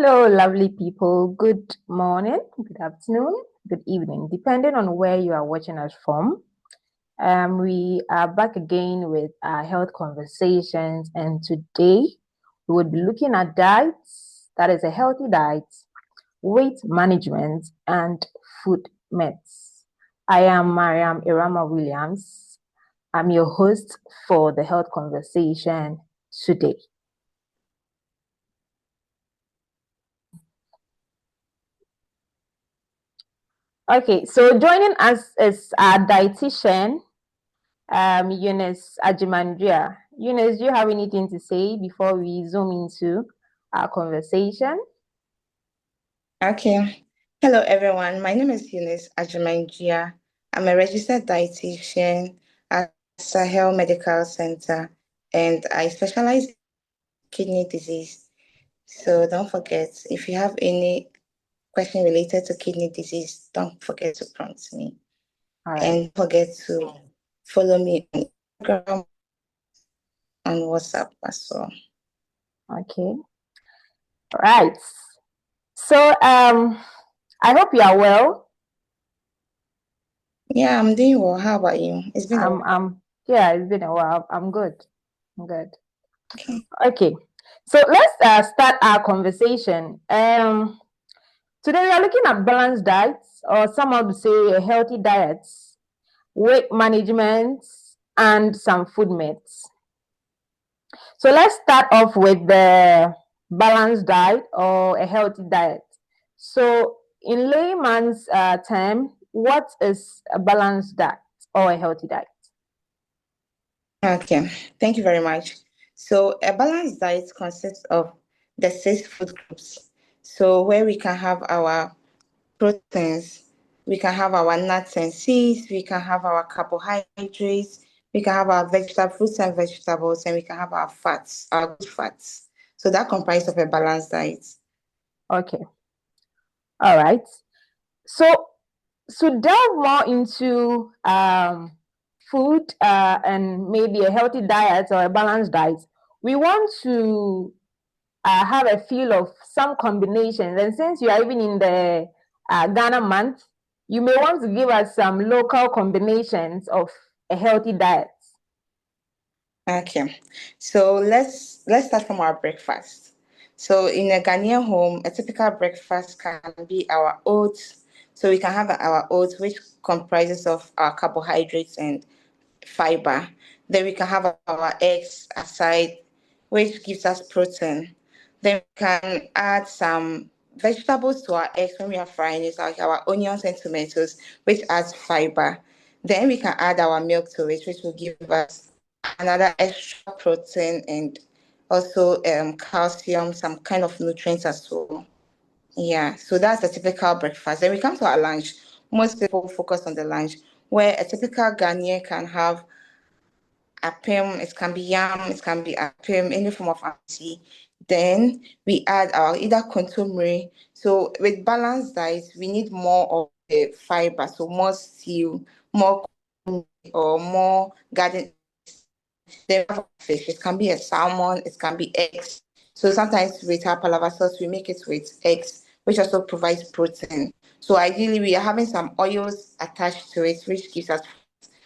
Hello, lovely people. Good morning, good afternoon, good evening, depending on where you are watching us from. We are back again with our health conversations, and today we will be looking at diets, that is, a healthy diet, weight management, and food myths. I am Mariam Irama Williams. I'm your host for the health conversation today. Okay, so joining us is our dietitian, Eunice Ajimandria. Eunice, do you have anything to say before we zoom into our conversation? Okay. Hello, everyone. My name is Eunice Ajumangia. I'm a registered dietitian at Sahel Medical Center, and I specialize in kidney disease. So don't forget, if you have any question related to kidney disease, don't forget to prompt me. All right. And don't forget to follow me on Instagram and WhatsApp as well. Okay. All right. So I hope you are well. Yeah, I'm doing well. How about you? It's been a while. Yeah, it's been a while. I'm good. I'm good. Okay. Okay. So let's start our conversation. Today we are looking at balanced diets, or some would say a healthy diets, weight management, and some food myths. So let's start off with the balanced diet or a healthy diet. So in layman's term, what is a balanced diet or a healthy diet? Okay, thank you very much. So a balanced diet consists of the six food groups. So where we can have our proteins, we can have our nuts and seeds, we can have our carbohydrates, we can have our vegetable fruits and vegetables, and we can have our fats, our good fats. So that comprises of a balanced diet. Okay, all right. So delve more into food and maybe a healthy diet or a balanced diet, we want to have a feel of some combinations. And since you are even in the Ghana month, you may want to give us some local combinations of a healthy diet. Okay, so let's start from our breakfast. So in a Ghanaian home, a typical breakfast can be our oats. So we can have our oats, which comprises of our carbohydrates and fiber. Then we can have our eggs aside, which gives us protein. Then we can add some vegetables to our eggs when we are frying it, like our onions and tomatoes, which adds fiber. Then we can add our milk to it, which will give us another extra protein and also calcium, some kind of nutrients as well. Yeah, so that's the typical breakfast. Then we come to our lunch. Most people focus on the lunch, where a typical Ghanaian can have apem, it can be yam, it can be apem, any form of auntie. Then we add our either contumely. So with balanced diet, we need more of the fiber, so more stew, more or more garden. Then we have fish. It can be a salmon, it can be eggs. So sometimes with our palava sauce, we make it with eggs, which also provides protein. So ideally, we are having some oils attached to it, which gives us.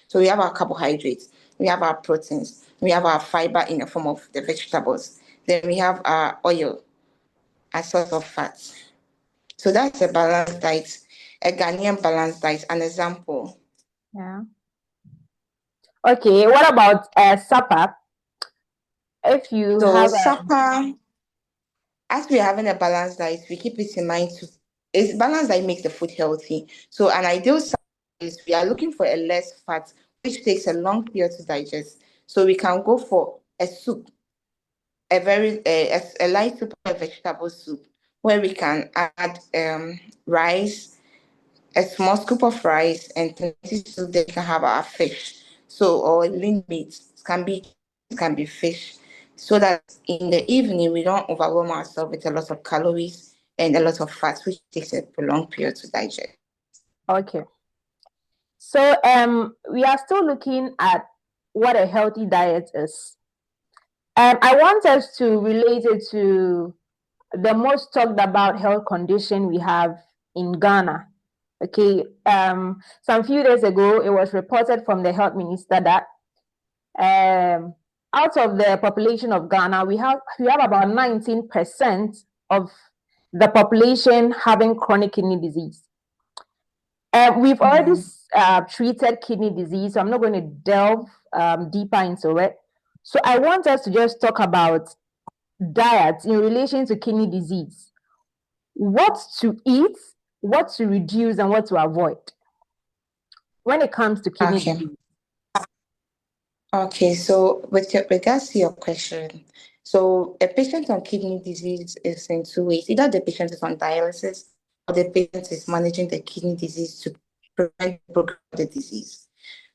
So we have our carbohydrates, we have our proteins, we have our fiber in the form of the vegetables. Then we have our oil as source of fats. So that's a balanced diet, a Ghanaian balanced diet. An example. Yeah. Okay, what about supper? If you So have supper, as we are having a balanced diet, we keep it in mind to it's balanced diet makes the food healthy. So an ideal supper is we are looking for a less fat, which takes a long period to digest. So we can go for a soup, a light soup or a vegetable soup, where we can add rice, a small scoop of rice, and plenty soup. Then we can have our fish. So or lean meat. It can be fish, so that in the evening we don't overwhelm ourselves with a lot of calories and a lot of fats, which takes a prolonged period to digest. okay. So we are still looking at what a healthy diet is. I want us to relate it to the most talked about health condition we have in Ghana. Okay, some few days ago, it was reported from the health minister that out of the population of Ghana, we have about 19% of the population having chronic kidney disease. We've already treated kidney disease, so I'm not going to delve deeper into it. So I want us to just talk about diet in relation to kidney disease. What to eat, what to reduce, and what to avoid when it comes to kidney disease. Okay, so with regards to your question, so a patient on kidney disease is in two ways. Either the patient is on dialysis or the patient is managing the kidney disease to prevent the progression of the disease.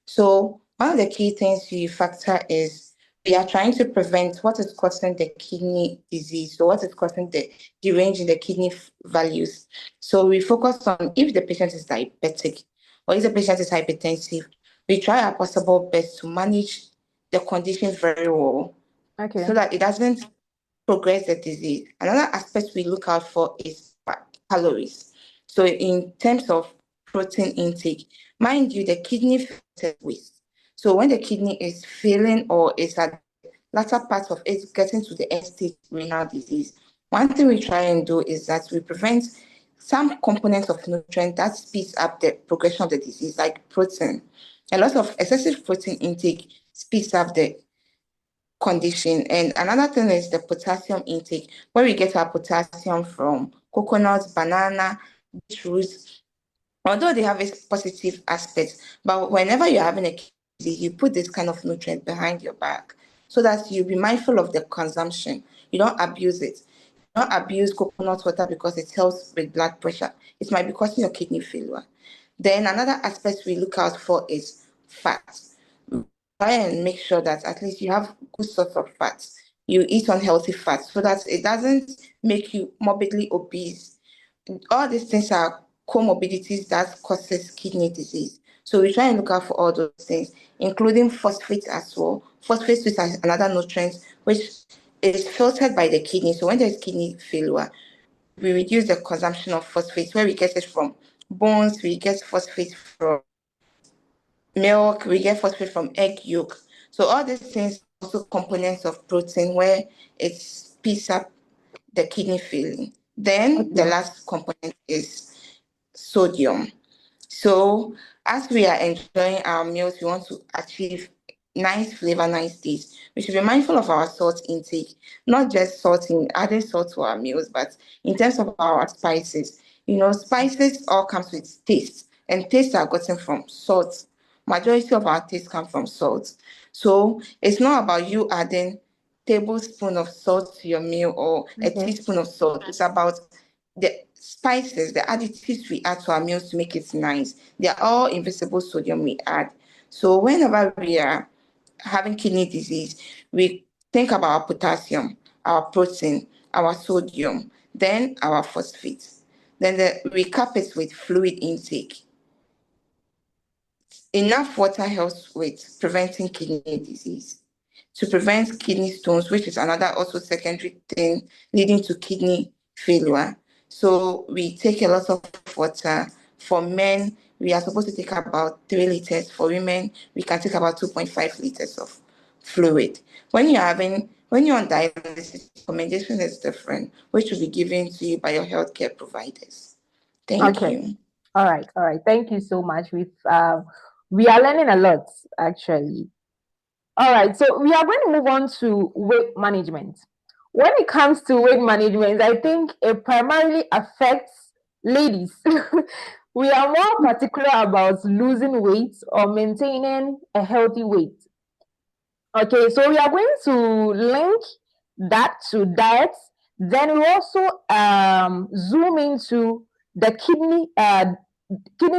So one of the key things you factor is we are trying to prevent what is causing the kidney disease, so what is causing the range in the kidney values. So we focus on if the patient is diabetic or if the patient is hypertensive, we try our possible best to manage the condition very well, so that it doesn't progress the disease. Another aspect we look out for is calories. So in terms of protein intake, mind you, the kidney filters waste. So when the kidney is failing or is at the latter part of it getting to the end stage renal disease, one thing we try and do is that we prevent some components of nutrient that speeds up the progression of the disease, like protein. A lot of excessive protein intake speeds up the condition. And another thing is the potassium intake, where we get our potassium from coconuts, banana, beetroots. Although they have a positive aspect, but whenever you're having a disease, you put this kind of nutrient behind your back so that you be mindful of the consumption. You don't abuse it. You don't abuse coconut water because it helps with blood pressure. It might be causing your kidney failure. Then another aspect we look out for is fat. Try and make sure that at least you have good source of fats. You eat unhealthy fats so that it doesn't make you morbidly obese. All these things are comorbidities that causes kidney disease. So we try and look out for all those things, including phosphate as well. Phosphate is another nutrient which is filtered by the kidney. So when there's kidney failure, we reduce the consumption of phosphate. Where we get it from bones, we get phosphate from milk, we get phosphate from egg yolk. So all these things are also components of protein where it speeds up the kidney failing. Then the last component is sodium. So as we are enjoying our meals, we want to achieve nice flavor, nice taste. We should be mindful of our salt intake, not just adding salt to our meals, but in terms of our spices. You know, spices all comes with taste, and tastes are gotten from salt. Majority of our tastes come from salt. So it's not about you adding tablespoon of salt to your meal or a teaspoon of salt. It's about the spices, the additives we add to our meals to make it nice. They are all invisible sodium we add. So whenever we are having kidney disease, we think about our potassium, our protein, our sodium, then our phosphate. Then we cap it with fluid intake. Enough water helps with preventing kidney disease. To prevent kidney stones, which is another also secondary thing leading to kidney failure. So we take a lot of water. For men, we are supposed to take about 3 liters. For women, we can take about 2.5 liters of fluid. When you're on dialysis, recommendation is different, which will be given to you by your healthcare providers. Thank you. All right. Thank you so much. We are learning a lot, actually. All right, so we are going to move on to weight management. When it comes to weight management, I think it primarily affects ladies. We are more particular about losing weight or maintaining a healthy weight. Okay, so we are going to link that to diet. Then we also zoom into the kidney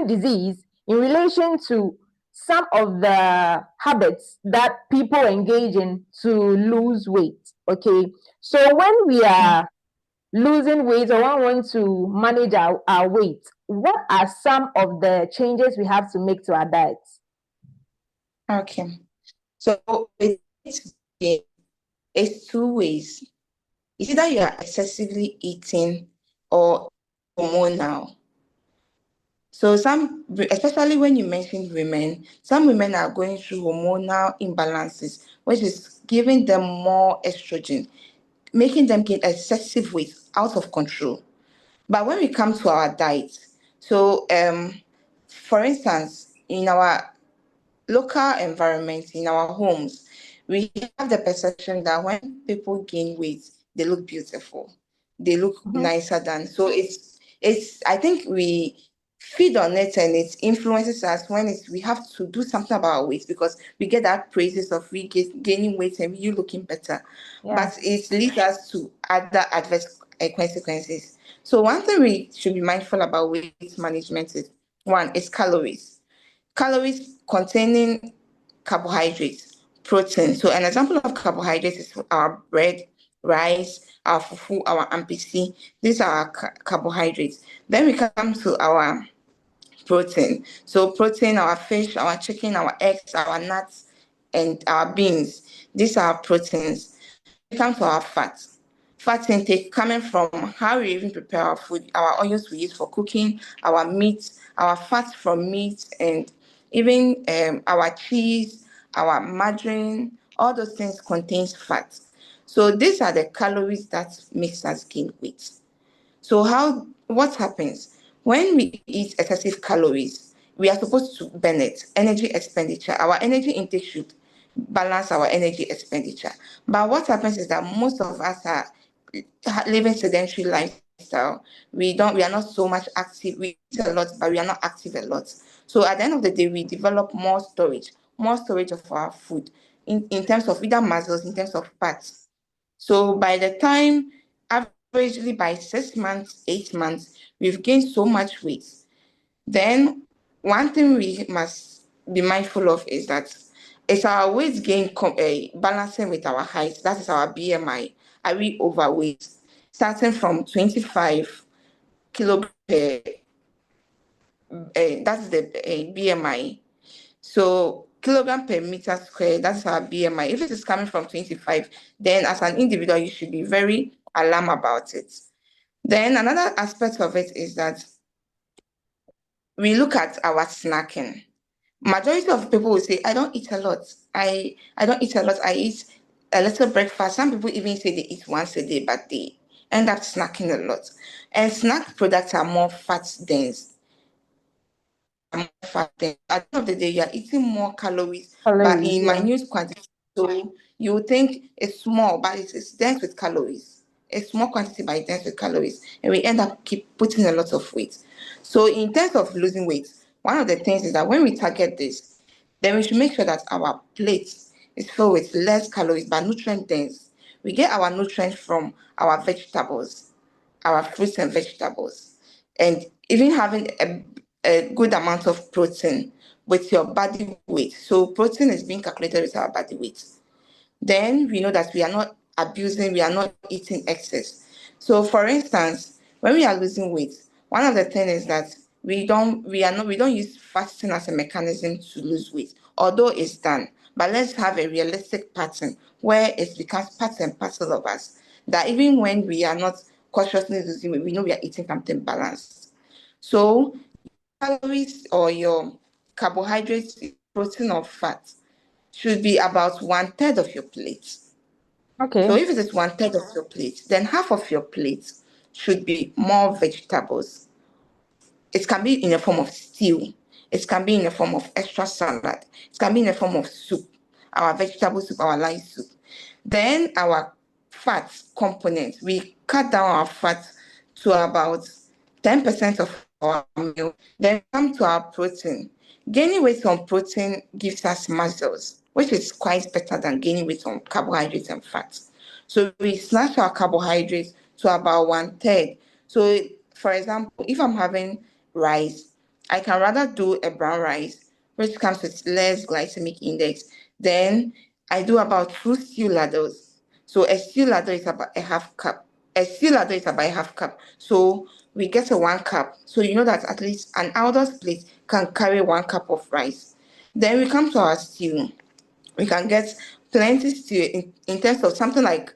disease in relation to some of the habits that people engage in to lose weight. Okay, so when we are losing weight or when we want to manage our weight, what are some of the changes we have to make to our diets? Okay, so it's two ways. It's either you are excessively eating or hormonal. So especially when you mentioned women, some women are going through hormonal imbalances, which is giving them more estrogen, making them gain excessive weight out of control. But when we come to our diet, so for instance, in our local environment, in our homes, we have the perception that when people gain weight, they look beautiful, they look Mhm. nicer than. So it's I think we feed on it and it influences us when we have to do something about our weight because we get that praises of gaining weight and you looking better, Yeah. but it leads us to other adverse consequences. So one thing we should be mindful about weight management is one is calories. Calories containing carbohydrates, protein. So an example of carbohydrates is our bread, rice, our fufu, our ampisi. These are our carbohydrates. Then we come to our protein. So protein, our fish, our chicken, our eggs, our nuts, and our beans. These are proteins. We come to our fat. Fat intake coming from how we even prepare our food, our oils we use for cooking, our meat, our fats from meat, and even our cheese, our margarine, all those things contains fat. So these are the calories that makes us gain weight. So what happens when we eat excessive calories? We are supposed to burn it, energy expenditure. Our energy intake should balance our energy expenditure. But what happens is that most of us are living sedentary lifestyle. We are not so much active. We eat a lot, but we are not active a lot. So at the end of the day, we develop more storage of our food in terms of either muscles, in terms of fats. So by the time, averagely by 6 months, 8 months, we've gained so much weight. Then one thing we must be mindful of is that it's our weight gain balancing with our height. That is our BMI. Are we overweight? Starting from 25 kilo per, that's the BMI. So kilogram per meter square, that's our BMI. If it is coming from 25, then as an individual, you should be very alarmed about it. Then another aspect of it is that we look at our snacking. Majority of people will say, I don't eat a lot. I don't eat a lot. I eat a little breakfast. Some people even say they eat once a day, but they end up snacking a lot. And snack products are more fat dense. At the end of the day, you are eating more calories, but Calories, in yeah. minute quantity. So you think it's small, but it's dense with calories. It's small quantity, but it's dense with calories. And we end up keep putting a lot of weight. So in terms of losing weight, one of the things is that when we target this, then we should make sure that our plate is filled with less calories, but nutrient dense. We get our nutrients from our vegetables, our fruits and vegetables, and even having a good amount of protein with your body weight. So protein is being calculated with our body weight. Then we know that we are not abusing, we are not eating excess. So for instance, when we are losing weight, one of the things is that we don't use fasting as a mechanism to lose weight, although it's done. But let's have a realistic pattern where it becomes part and parcel of us. That even when we are not consciously losing weight, we know we are eating something balanced. So calories or your carbohydrates, protein or fat should be about one third of your plate. So Okay. if it is one third of your plate, then half of your plate should be more vegetables. It can be in the form of stew. It can be in the form of extra salad. It can be in the form of soup, our vegetable soup, our light soup. Then our fat component, we cut down our fat to about 10% of our meal. Then come to our protein. Gaining weight on protein gives us muscles, which is quite better than gaining weight on carbohydrates and fats. So we slash our carbohydrates to about one third. So, for example, if I'm having rice, I can rather do a brown rice, which comes with less glycemic index. Then I do about two stew ladders. So a stew ladder is about a half cup. A stew ladder is about a half cup. So we get a 1 cup. So you know that at least an adult plate can carry 1 cup of rice. Then we come to our stew. We can get plenty stew in terms of something like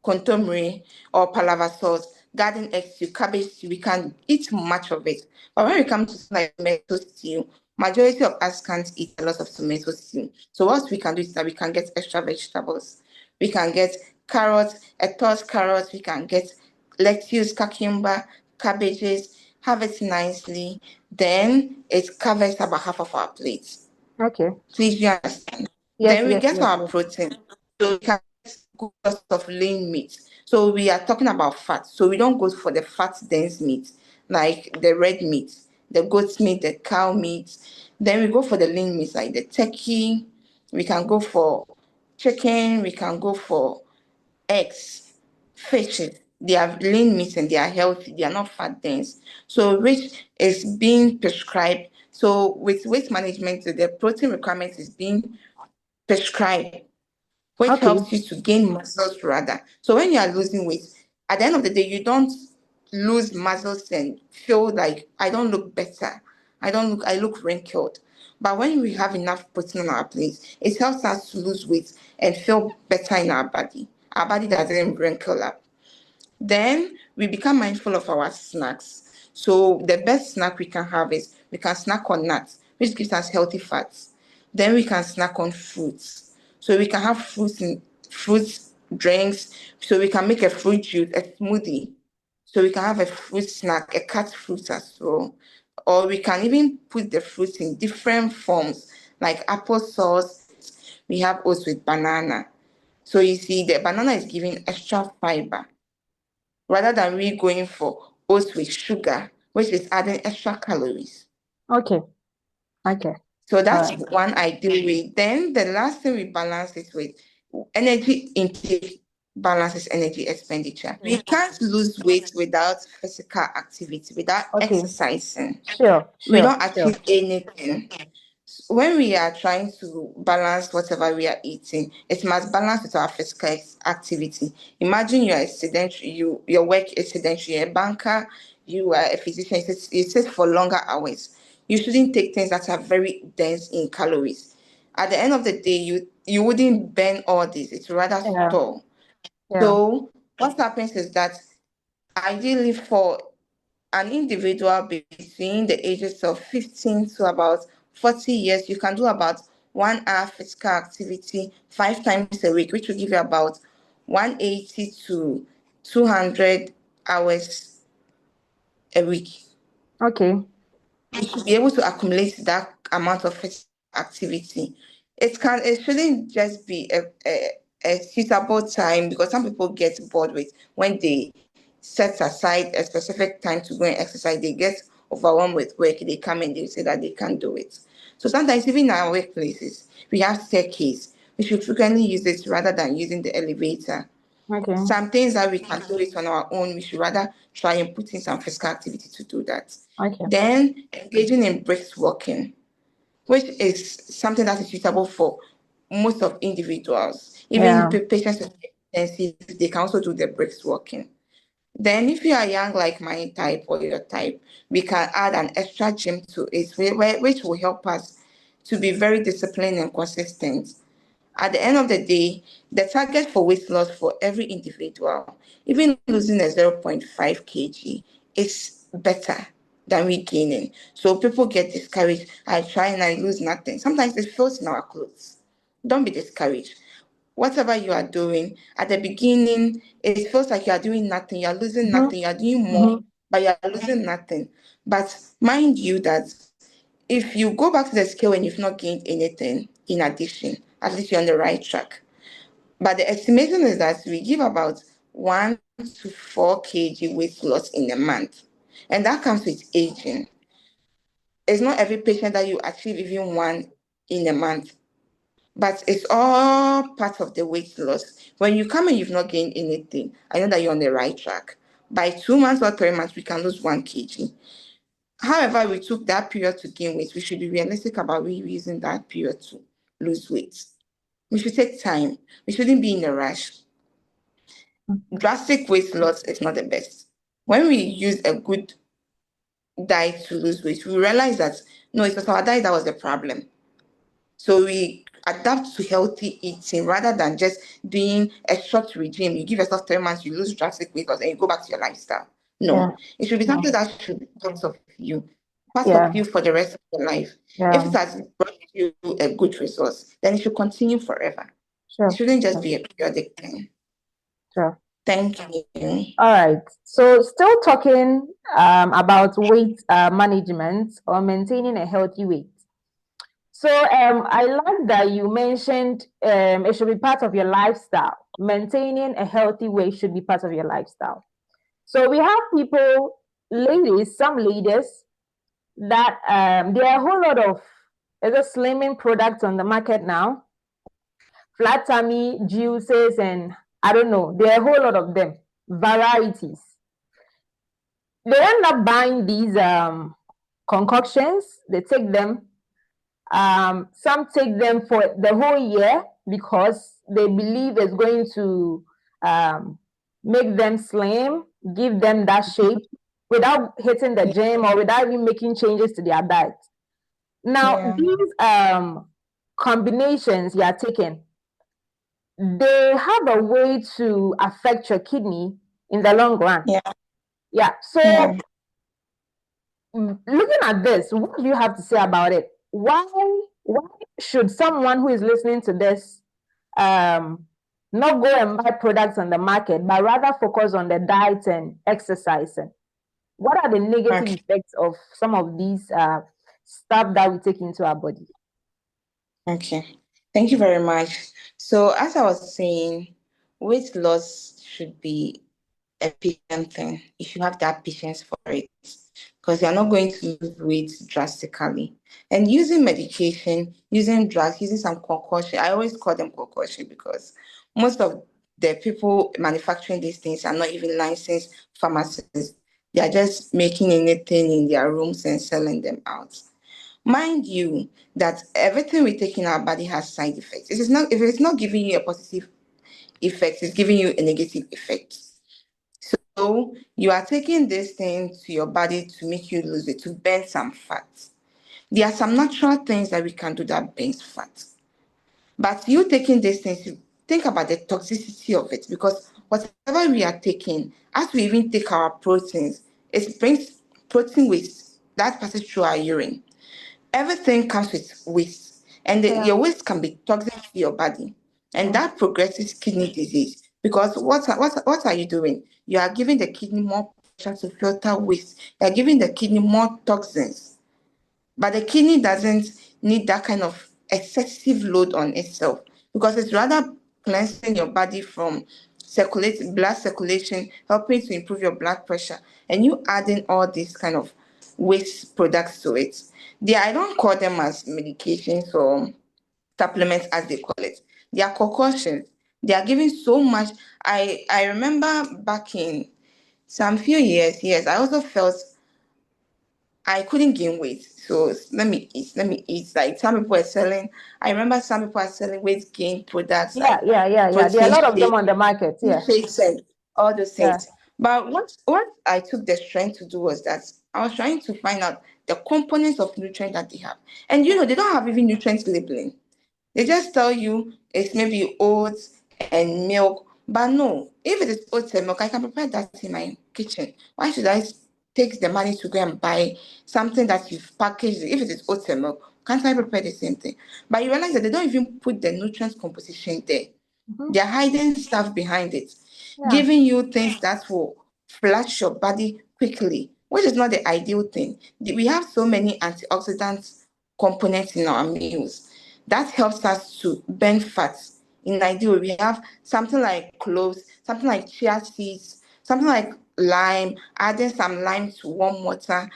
contomere or palava sauce, garden egg stew, cabbage stew, we can eat much of it. But when we come to like tomato stew, majority of us can't eat a lot of tomato stew. So what we can do is that we can get extra vegetables. We can get carrots, a tossed carrot, we can get lettuce, cucumber, cabbages, have it nicely. Then it covers about half of our plate. Okay. Please, you understand? Yes, Then we yes, get yes, our yes. protein. So we can get good source of lean meat. So we are talking about fat. So we don't go for the fat dense meat, like the red meat, the goat meat, the cow meat. Then we go for the lean meat, like the turkey. We can go for chicken. We can go for eggs, fishes. They are lean meat and they are healthy. They are not fat dense. So which is being prescribed. So with weight management, the protein requirement is being prescribed, which Okay. helps you to gain muscles rather. So when you are losing weight, at the end of the day, you don't lose muscles and feel like I don't look better. I look wrinkled. But when we have enough protein on our plate, it helps us to lose weight and feel better in our body. Our body doesn't wrinkle up. Then we become mindful of our snacks. So the best snack we can have is we can snack on nuts, which gives us healthy fats. Then we can snack on fruits. So we can have fruits drinks. So we can make a fruit juice, a smoothie. So we can have a fruit snack, a cut fruit as well. Or we can even put the fruits in different forms, like applesauce. We have oats with banana. So you see, the banana is giving extra fiber rather than we going for oats with sugar, which is adding extra calories. Okay. Okay. So All that's right. one I deal with. Then the last thing we balance it with energy intake balances energy expenditure. We can't lose weight without physical activity, without Okay. exercising. Sure, We sure, don't sure. achieve anything. When we are trying to balance whatever we are eating, it must balance with our physical activity. Imagine you are a sedentary, your work is sedentary, you're a banker, you are a physician, you sit for longer hours. You shouldn't take things that are very dense in calories. At the end of the day, you wouldn't burn all this, it's rather Yeah, store. yeah. So what happens is that ideally for an individual between the ages of 15 to about 40 years, you can do about 1 hour physical activity 5 times a week, which will give you about 180 to 200 hours a week. Okay. You should be able to accumulate that amount of physical activity. It shouldn't just be a suitable time because some people get bored with when they set aside a specific time to go and exercise, they get overwhelmed with work, they come and they say that they can't do it. So sometimes even in our workplaces, we have staircase. We should frequently use it rather than using the elevator. Okay. Some things that we can do it on our own, we should rather try and put in some physical activity to do that. Okay. Then engaging in brisk walking, which is something that is suitable for most of individuals. Even Yeah. patients with hypertension, they can also do the brisk walking. Then if you are young like my type or your type, we can add an extra gym to it, which will help us to be very disciplined and consistent. At the end of the day, the target for weight loss for every individual, even losing a zero point 0.5 kg, is better than regaining. So people get discouraged. I try and I lose nothing. Sometimes it feels in our clothes. Don't be discouraged. Whatever you are doing, at the beginning, it feels like you are doing nothing, you are losing Mm-hmm. nothing, you are doing more, Mm-hmm. but you are losing nothing. But mind you that if you go back to the scale and you've not gained anything in addition, at least you're on the right track. But the estimation is that we give about 1 to 4 kg weight loss in a month. And that comes with aging. It's not every patient that you achieve even one in a month, but it's all part of the weight loss. When you come and you've not gained anything, I know that you're on the right track. By 2 months or 3 months, we can lose 1 kg. However, we took that period to gain weight. We should be realistic about we using that period to lose weight. We should take time. We shouldn't be in a rush. Drastic weight loss is not the best. When we use a good diet to lose weight, we realize that no, it was our diet that was the problem. So we adapt to healthy eating rather than just doing a short regime. You give yourself 3 months, you lose drastic weight loss, and you go back to your lifestyle. Yeah. No, it should be something that should be part Yeah. of you for the rest of your life. If Yeah. it has brought you a good resource, then it should continue forever. It Sure. shouldn't just be a periodic thing. Sure. Thank you. All right. So still talking about weight management or maintaining a healthy weight. So I like that you mentioned it should be part of your lifestyle. Maintaining a healthy weight should be part of your lifestyle. So we have people, ladies, some ladies that there are a whole lot of there's a slimming products on the market now, flat tummy juices, and I don't know, there are a whole lot of them, varieties. They end up buying these concoctions. They take them. Some take them for the whole year because they believe it's going to make them slim, give them that shape without hitting the gym or without even making changes to their diet. Now, these combinations you are taking, they have a way to affect your kidney in the long run. Yeah. So looking at this, what do you have to say about it? Why should someone who is listening to this not go and buy products on the market, but rather focus on the diet and exercising? What are the negative effects of some of these stuff that we take into our body? Okay, thank you very much. So as I was saying, weight loss should be a patient thing if you have that patience for it, because you're not going to lose weight drastically. And using medication, using drugs, using some concoction, I always call them concoction because most of the people manufacturing these things are not even licensed pharmacists. They are just making anything in their rooms and selling them out. Mind you, that everything we take in our body has side effects. It is not, if it's not giving you a positive effect, it's giving you a negative effect. So you are taking this thing to your body to make you lose it, to burn some fat. There are some natural things that we can do that burns fat. But you taking these things, you think about the toxicity of it, because whatever we are taking, as we even take our proteins, it brings protein waste that passes through our urine. Everything comes with waste, and your waste can be toxic to your body, and that progresses kidney disease. Because what are you doing? You are giving the kidney more pressure to filter waste. You are giving the kidney more toxins, but the kidney doesn't need that kind of excessive load on itself, because it's rather cleansing your body from blood circulation, helping to improve your blood pressure, and you adding all these kind of waste products to it. I don't call them as medications or supplements as they call it. They are concoctions. They are giving so much. I remember back in some few years, yes, I also felt I couldn't gain weight. So let me eat. Like some people are selling, I remember some people are selling weight gain products like Yeah. There are a protein lot of them shake, on the market. Yeah. shakes and all those Yeah. things. But what I took the strength to do was that I was trying to find out the components of nutrient that they have. And they don't have even nutrients labeling. They just tell you it's maybe oats and milk. But no, if it is oats and milk, I can prepare that in my kitchen. Why should I take the money to go and buy something that you've packaged? If it is oats and milk, can't I prepare the same thing? But you realize that they don't even put the nutrient composition there. They're hiding stuff behind it, giving you things that will flush your body quickly, which is not the ideal thing. We have so many antioxidant components in our meals that helps us to burn fat. In ideal, we have something like cloves, something like chia seeds, something like lime, adding some lime to warm water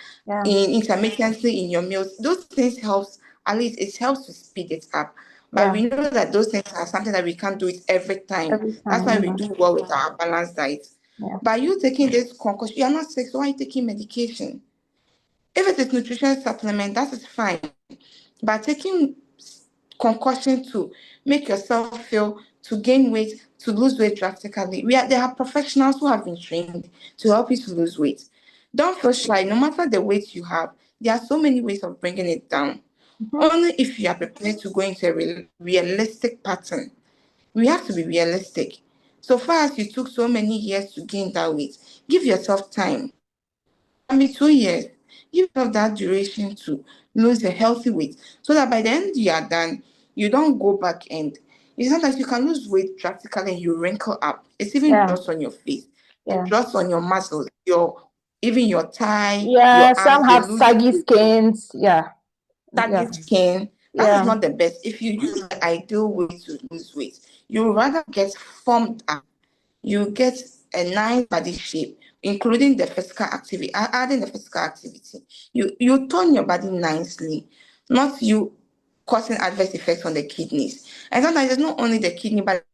in intermittently in your meals. Those things helps, at least it helps to speed it up. But we know that those things are something that we can't do it every time. That's why we do well with our balanced diet. By you taking this concoction, you are not sick, so why are you taking medication? If it is nutrition supplement, that is fine. But taking concoction to make yourself feel, to gain weight, to lose weight drastically, there are professionals who have been trained to help you to lose weight. Don't feel shy. No matter the weight you have, there are so many ways of bringing it down. Only if you are prepared to go into a realistic pattern. We have to be realistic. So far as you took so many years to gain that weight, give yourself time. I mean, 2 years. Give yourself that duration to lose a healthy weight so that by the end you are done, you don't go back and it's not that you can lose weight drastically and you wrinkle up. It's even Yeah. just on your face, Yeah. just on your muscles, even your thigh, Yeah. your Some arms, they have lose saggy skins. Yeah. Yeah. target skin. That is Yeah. not the best. If you use the ideal way to lose weight, you rather get formed up. You get a nice body shape, including the physical activity, adding the physical activity. You tone your body nicely, not you causing adverse effects on the kidneys. And sometimes it's not only the kidney, but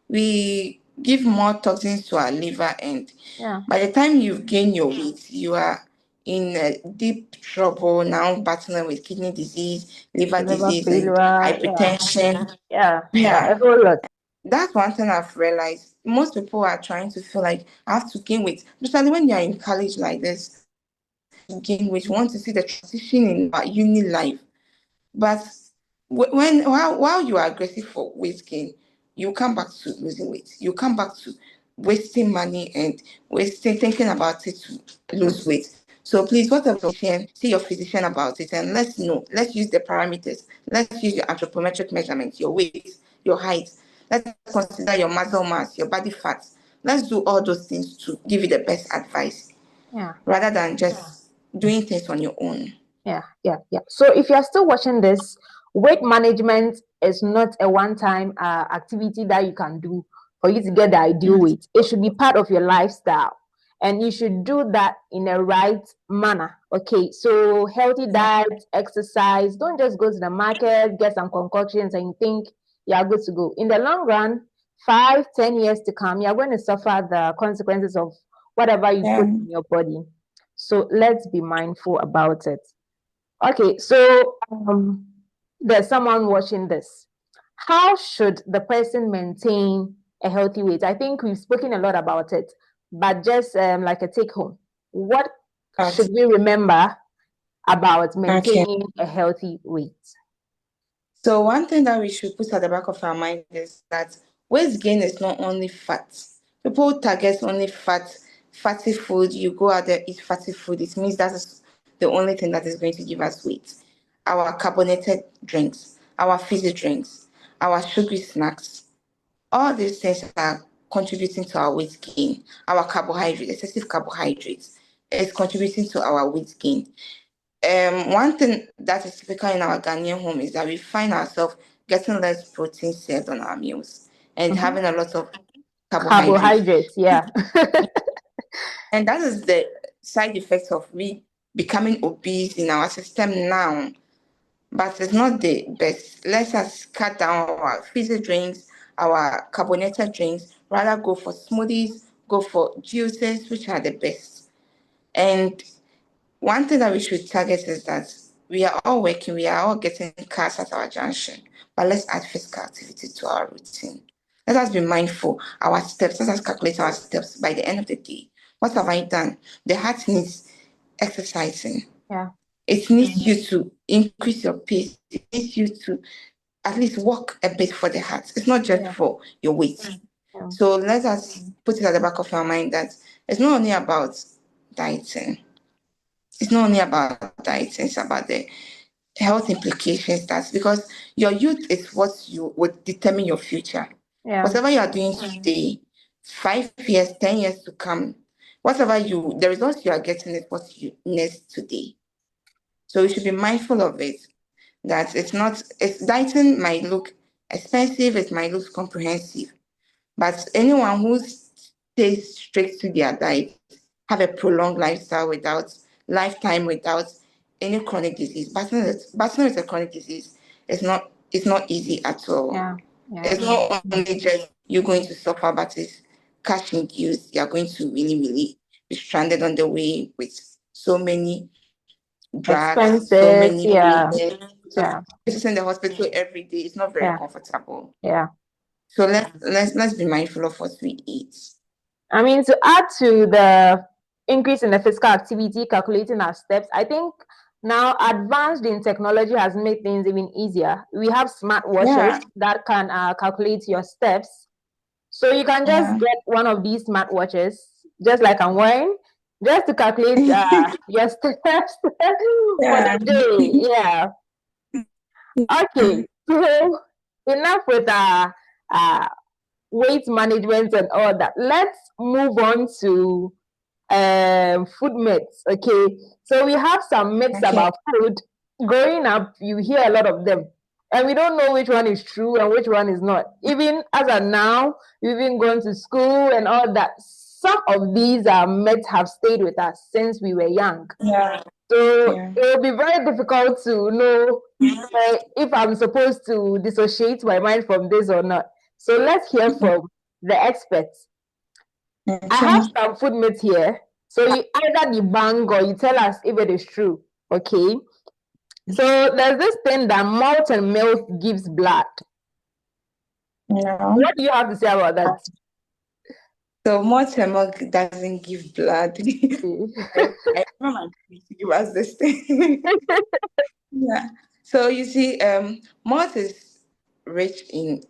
we give more toxins to our liver, and Yeah. by the time you've gained your weight, you are in deep trouble now, battling with kidney disease, liver Liver disease, and failure. Yeah. hypertension. Yeah. Yeah. A Yeah, whole lot. that's one thing I've realized. Most people are trying to feel like I have to gain weight, especially when you're in college like this. To gain weight, you want to see the transition in our uni life. But while you are aggressive for weight gain, you come back to losing weight. You come back to wasting money and wasting thinking about it to lose weight. So please, whatever physician, see your physician about it and let's know. Let's use the parameters. Let's use your anthropometric measurements, your weight, your height. Let's consider your muscle mass, your body fat. Let's do all those things to give you the best advice Yeah. rather than just doing things on your own. Yeah, yeah, yeah. So if you're still watching this, weight management is not a one-time activity that you can do for you to get the ideal weight. It should be part of your lifestyle, and you should do that in a right manner. Okay, so healthy diet, exercise. Don't just go to the market, get some concoctions, and think you are good to go. In the long run, 5, 10 years to come, you're going to suffer the consequences of whatever you put Yeah. in your body. So let's be mindful about it. Okay, so there's someone watching this. How should the person maintain a healthy weight? I think we've spoken a lot about it, but just like a take home, what Okay. should we remember about Okay. maintaining a healthy weight? So one thing that we should put at the back of our mind is that weight gain is not only fat. People target only fatty food. You go out there, eat fatty food. It means that is the only thing that is going to give us weight. Our carbonated drinks, our fizzy drinks, our sugary snacks, all these things are contributing to our weight gain. Our carbohydrates, excessive carbohydrates, is contributing to our weight gain. One thing that is typical in our Ghanaian home is that we find ourselves getting less protein served on our meals and Mhm. having a lot of carbohydrates. Carbohydrates, yeah. And that is the side effect of we becoming obese in our system now. But it's not the best. Let us cut down our fizzy drinks, our carbonated drinks, rather go for smoothies, go for juices, which are the best. And one thing that we should target is that we are all working, we are all getting cars at our junction, but let's add physical activity to our routine. Let us be mindful, our steps, let us calculate our steps by the end of the day. What have I done? The heart needs exercising. Yeah. It needs you to increase your pace. It needs you to at least walk a bit for the heart. It's not just Yeah. for your weight. Yeah. So let us put it at the back of our mind that it's not only about dieting. It's not only about dieting, it's about the health implications. That's because your youth is what you would determine your future. Yeah. Whatever you are doing today, 5 years, 10 years to come, the results you are getting is what you need today. So we should be mindful of it. That dieting might look expensive, it might look comprehensive, but anyone who stays strict to their diet have a prolonged lifetime without any chronic disease. Battling with a chronic disease is not easy at all. Yeah. Yeah. It's not only just you're going to suffer, but it's cash induced. You're going to really, really be stranded on the way with so many drugs, so Expenses. many Yeah. bills. So Yeah. visiting the hospital every day is not very Yeah. comfortable. Yeah. So let's be mindful of what we eat. I mean, to add to the increase in the physical activity, calculating our steps, I think Now, advanced in technology has made things even easier. We have smartwatches Yeah. that can calculate your steps. So you can just Yeah. get one of these smartwatches, just like I'm wearing, just to calculate your steps for Yeah. the day. Yeah. Okay. So enough with uh, weight management and all that. Let's move on to food myths. Okay, so we have some myths Okay. about food. Growing up, you hear a lot of them, and we don't know which one is true and which one is not. Even as of now, we've been going to school and all that. Some of these myths have stayed with us since we were young. Yeah. So Yeah. it will be very difficult to know if I'm supposed to dissociate my mind from this or not. So let's hear from the experts. I have Okay. some food myths here. So you either debunk or you tell us if it is true. Okay. So there's this thing that malt and milk gives blood. No. What do you have to say about that? So milk doesn't give blood. I remember my priest give us this thing. Yeah. So you see, malt is rich in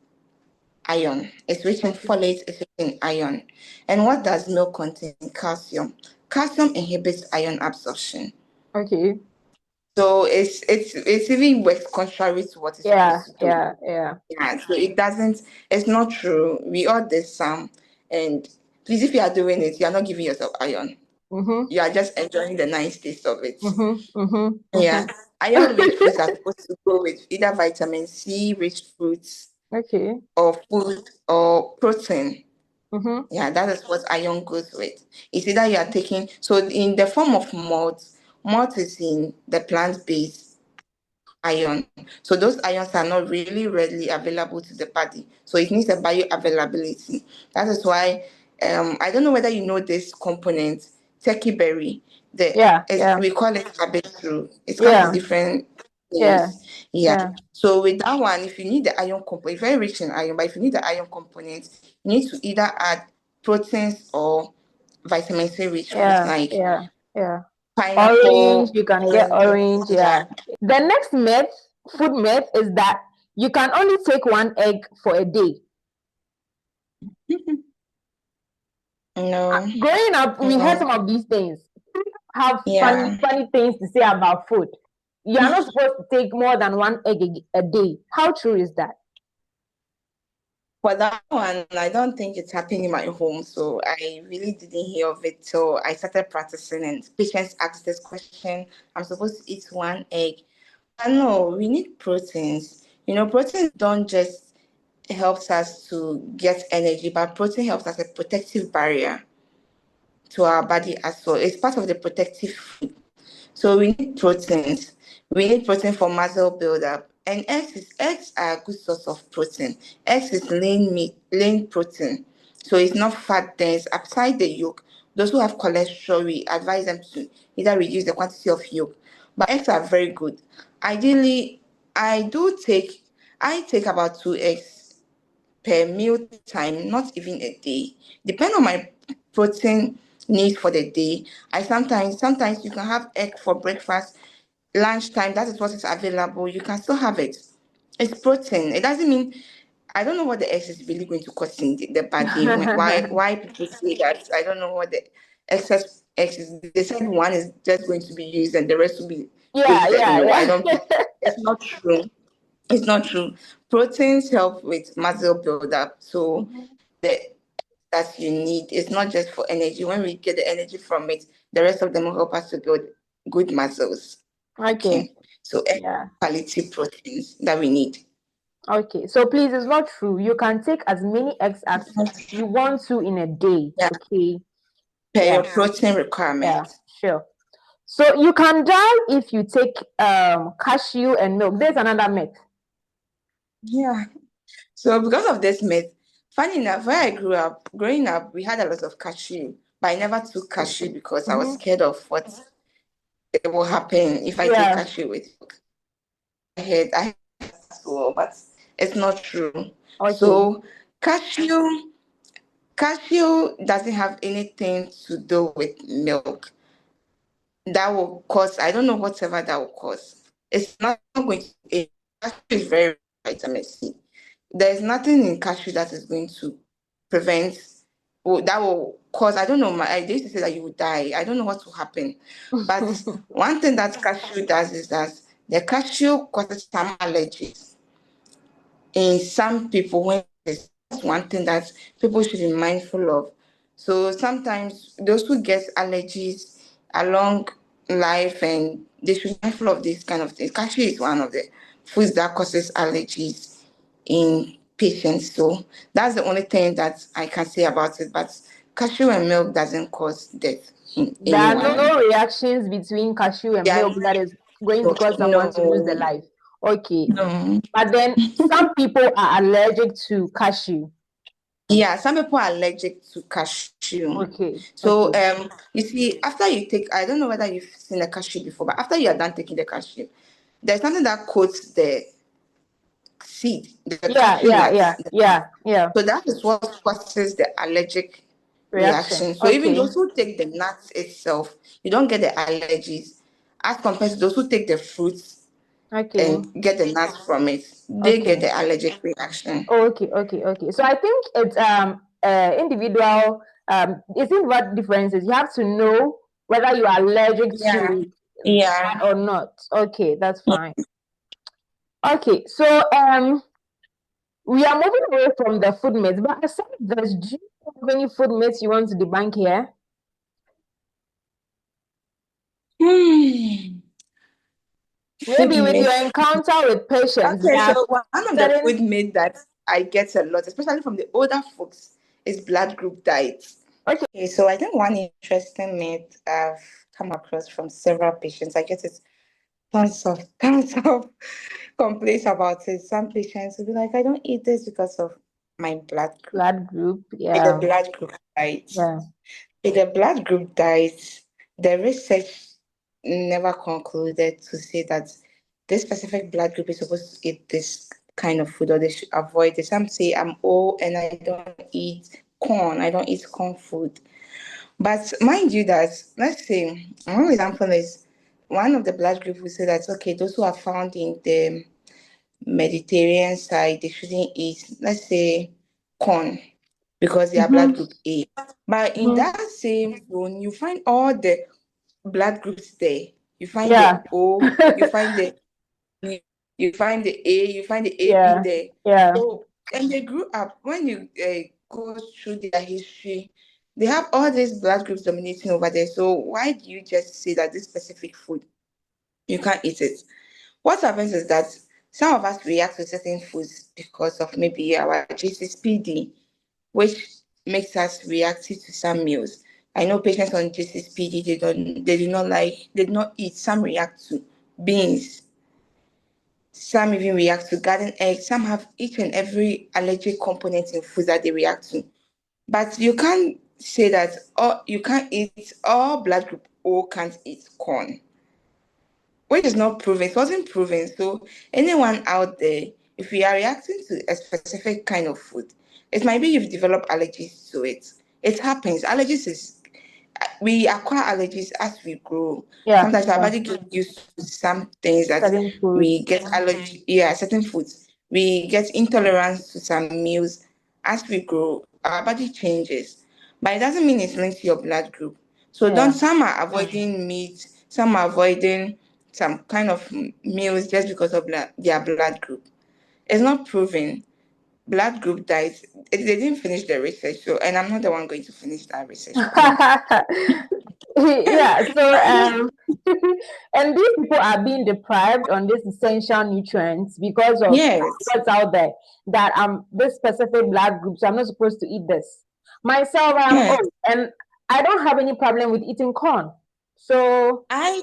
iron. It's rich in folate, it's rich in iron. And what does milk contain? Calcium. Calcium inhibits iron absorption. Okay. So it's even works contrary to what it's Yeah, supposed to do. yeah, yeah. Yeah, so it's not true. We all did some, and please, if you are doing it, you are not giving yourself iron. Mm-hmm. You are just enjoying the nice taste of it. Mm-hmm. Mm-hmm. Yeah. Iron-rich foods are supposed to go with either vitamin C-rich fruits Okay. or food or protein. Mm-hmm. Yeah, that is what iron goes with. It's either you are taking, so in the form of malt is in the plant-based iron. So those ions are not really readily available to the body. So it needs a bioavailability. That is why I don't know whether you know this component, turkey berry. Yeah, yeah, We call it habitru. It comes in yeah, different yeah, names. Yeah. yeah, So with that one, if you need the iron component, it's very rich in iron, but if you need the iron component, you need to either add proteins or vitamin C rich foods yeah, like yeah, yeah. Orange, pineapple, you can get oranges. orange, Yeah. yeah. The next myth, food myth, is that you can only take one egg for a day. No. Growing up, we heard No. some of these things. Have funny, Yeah. funny things to say about food. You are not supposed to take more than one egg a day. How true is that? For that one, I don't think it's happening in my home, so I really didn't hear of it till I started practicing. And patients asked this question: "I'm supposed to eat one egg?" But no, we need proteins. Proteins don't just helps us to get energy, but protein helps as a protective barrier to our body as well. It's part of the protective food. So we need proteins. We need protein for muscle buildup. And eggs are a good source of protein. Eggs is lean protein. So it's not fat dense. Aside the yolk, those who have cholesterol, we advise them to either reduce the quantity of yolk. But eggs are very good. Ideally, I take about 2 eggs per meal time, not even a day. Depend on my protein need for the day. I sometimes you can have egg for breakfast, lunchtime. That is what is available. You can still have it. It's protein. It doesn't mean I don't know what the eggs is really going to cause in the body. Why people say that? I don't know what the excess eggs is. They said one is just going to be used and the rest will be Yeah, wasted. yeah, No, I yeah. don't. It's not true. It's not true. Proteins help with muscle buildup. So Mhm. the that you need, it's not just for energy. When we get the energy from it, the rest of them will help us to build good muscles. Okay. Okay. So Yeah. quality proteins that we need Okay. So please, it's not true. You can take as many eggs as you want to in a day. yeah, Okay. per Yeah. your protein Yeah. requirement. Sure. So you can die if you take cashew and milk. There's another myth. Yeah. So because of this myth, funny enough, where growing up, we had a lot of cashew, but I never took cashew because I was Mm-hmm. scared of what it will happen if I take Yeah. cashew with milk. I heard that as well, but it's not true. Okay. So cashew doesn't have anything to do with milk. that will cause, I don't know whatever that will cause. It's not going to, cashew is very rich in vitamin C. There's nothing in cashew that is going to prevent, or that will cause, I don't know, they used to say that you will die. I don't know what will happen. But one thing that cashew does is that the cashew causes some allergies in some people. When that's one thing that people should be mindful of. So sometimes those who get allergies along life, and they should be mindful of this kind of things. Cashew is one of the foods that causes allergies in patients. So that's the only thing that I can say about it. But cashew and milk doesn't cause death in There are anyone. no reactions between cashew and Yeah, milk that is going to cause someone to lose their no, life. Okay. no. But then some people are allergic to cashew. Yeah, some people are allergic to cashew. Okay. So, Okay. you see, after you take, I don't know whether you've seen a cashew before, but after you are done taking the cashew, there's something that coats the seed, the Yeah, cashew yeah, nuts. yeah, yeah, yeah. So that is what causes the allergic Reaction. reaction. So even Okay. those who take the nuts itself, you don't get the allergies as compared to those who take the fruits Okay. and get the nuts from it. They Okay. get the allergic reaction. Okay. Okay. Okay. So I think it's individual it's in what differences. You have to know whether you are allergic Yeah, to yeah. that or not. Okay, that's fine. Okay, so we are moving away from the food myths, but aside this, do you have any food myths you want to debunk here? Hmm. Food Maybe with your myth. encounter with patients, Okay, there are so one of the certain. food myth that I get a lot, especially from the older folks, is blood group diet. Okay. Okay, so I think one interesting myth I've come across from several patients, I get it tons of complaints about it. Some patients will be like, I don't eat this because of my blood group. Blood group, With the yeah, blood group diet. yeah. With the blood group diet, the research never concluded to say that this specific blood group is supposed to eat this kind of food or they should avoid it. Some say I'm O and I don't eat corn. I don't eat corn food. But mind you that, let's say, one example is one of the blood groups will say that, okay, those who are found in the Mediterranean side, they shouldn't eat, let's say, corn because they are blood Mm-hmm. group A. But in Mm-hmm. that same zone, you find all the blood groups there. You find the Yeah, O, you find the you find the A, you find the AB yeah, there. yeah. So, and they grew up, when you go through their history, they have all these blood groups dominating over there. So why do you just say that this specific food, you can't eat it? What happens is that some of us react to certain foods because of maybe our GCPD, which makes us reactive to some meals. I know patients on GCPD, they do not like, they do not eat. Some react to beans. Some even react to garden eggs. Some have each and every allergic component in food that they react to. But you can't say that, or you can't eat, all blood group O can't eat corn, which is not proven. It wasn't proven. So anyone out there, if you are reacting to a specific kind of food, it might be you've developed allergies to it. It happens. Allergies is, we acquire allergies as we grow. Yeah, Sometimes our yeah. body gets used to some things that Certain we foods. get allergy. Yeah, certain foods. We get intolerance to some meals as we grow. Our body changes, but it doesn't mean it's linked to your blood group. So don't. Yeah. Some are avoiding meat. Some are avoiding some kind of meals just because of their blood group. It's not proven. Blood group diet. They didn't finish the research, so, and I'm not the one going to finish that research for you. Yeah, so and these people are being deprived on these essential nutrients because of Yes. what's out there, that this specific blood group, so I'm not supposed to eat this. Myself, I'm Yes. old and I don't have any problem with eating corn. So I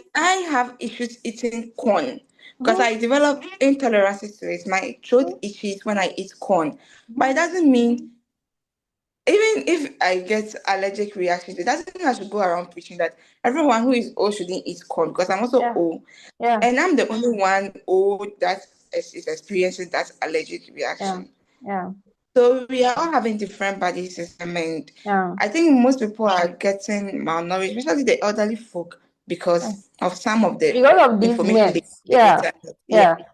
have issues eating corn because mhm, I develop intolerances to it. My throat mhm, itches when I eat corn, but mhm. it doesn't mean, even if I get allergic reactions, it doesn't mean I should go around preaching that everyone who is old shouldn't eat corn, because I'm also Yeah, old yeah, and I'm the only one old that is experiencing that allergic yeah, reaction. yeah, So we are all having different body system, and yeah. I think most people are getting malnourished, especially the elderly folk. because of some of the Because of these information they myths. get Yeah. internet.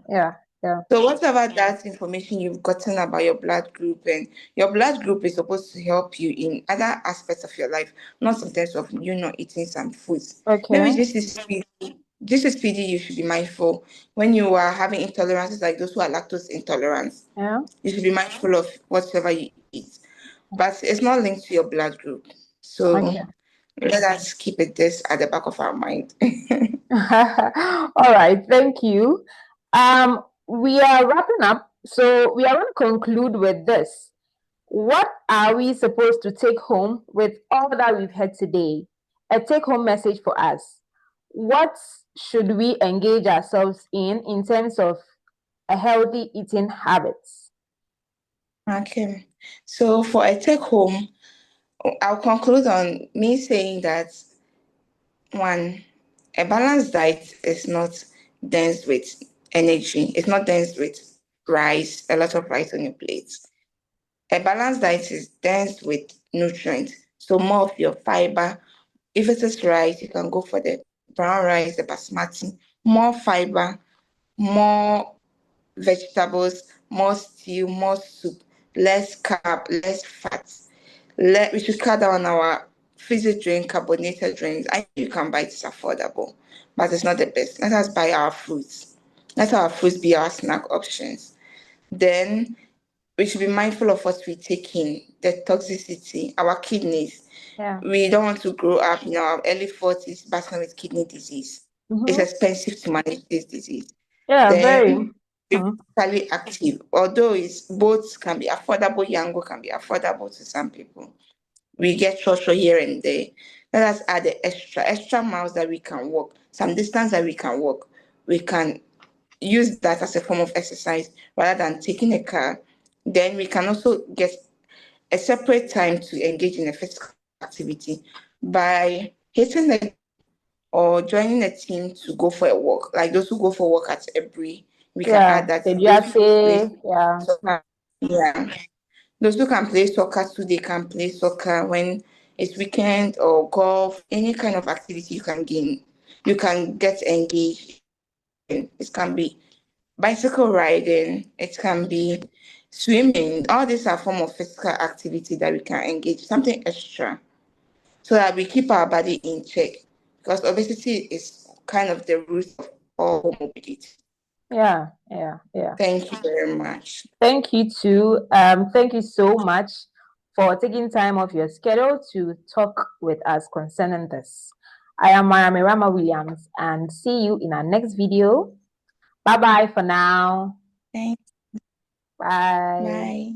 Yeah. Yeah. So whatever that information you've gotten about your blood group, and your blood group is supposed to help you in other aspects of your life, not in terms of you not eating some foods. Okay. Maybe this is PD, you should be mindful when you are having intolerances like those who are lactose intolerant. Yeah. You should be mindful of whatever you eat, but it's not linked to your blood group. So Okay. let us keep this at the back of our mind. All right, thank you. We are wrapping up, so we are going to conclude with this. What are we supposed to take home with all that we've heard today? A take-home message for us. What should we engage ourselves in terms of a healthy eating habits? Okay. So for a take home, I'll conclude on me saying that one, a balanced diet is not dense with energy. It's not dense with rice, a lot of rice on your plate. A balanced diet is dense with nutrients. So more of your fiber. If it is rice, you can go for the brown rice, the basmati. More fiber, more vegetables, more stew, more soup, less carb, less fat. We should cut down our fizzy drink, carbonated drinks. I know you can buy it, it's affordable, but it's not the best. Let us buy our fruits. Let our fruits be our snack options. Then we should be mindful of what we take in, the toxicity, our kidneys. Yeah. We don't want to grow up in our early 40s battling with kidney disease. It's expensive to manage this disease. Yeah, very. Then physically active, although both can be affordable, Yango can be affordable to some people. We get short here and there. Let us add the extra miles that we can walk, some distance that we can walk. We can use that as a form of exercise rather than taking a car. Then we can also get a separate time to engage in a physical activity by hitting the or joining a team to go for a walk. Like those who go for a walk at every, we can add that. Did you Those who say, play yeah. soccer, yeah. Those who can play soccer too, they can play soccer when it's weekend or golf, any kind of activity you can gain. You can get engaged in. It can be bicycle riding, it can be swimming. All these are form of physical activity that we can engage, something extra, so that we keep our body in check. Because obesity is kind of the root of all morbidity. Yeah. Thank you very much. Thank you too. Thank you so much for taking time off your schedule to talk with us concerning this. I am Marame Rama Williams, and see you in our next video. Bye bye for now. Thanks. Bye. Bye.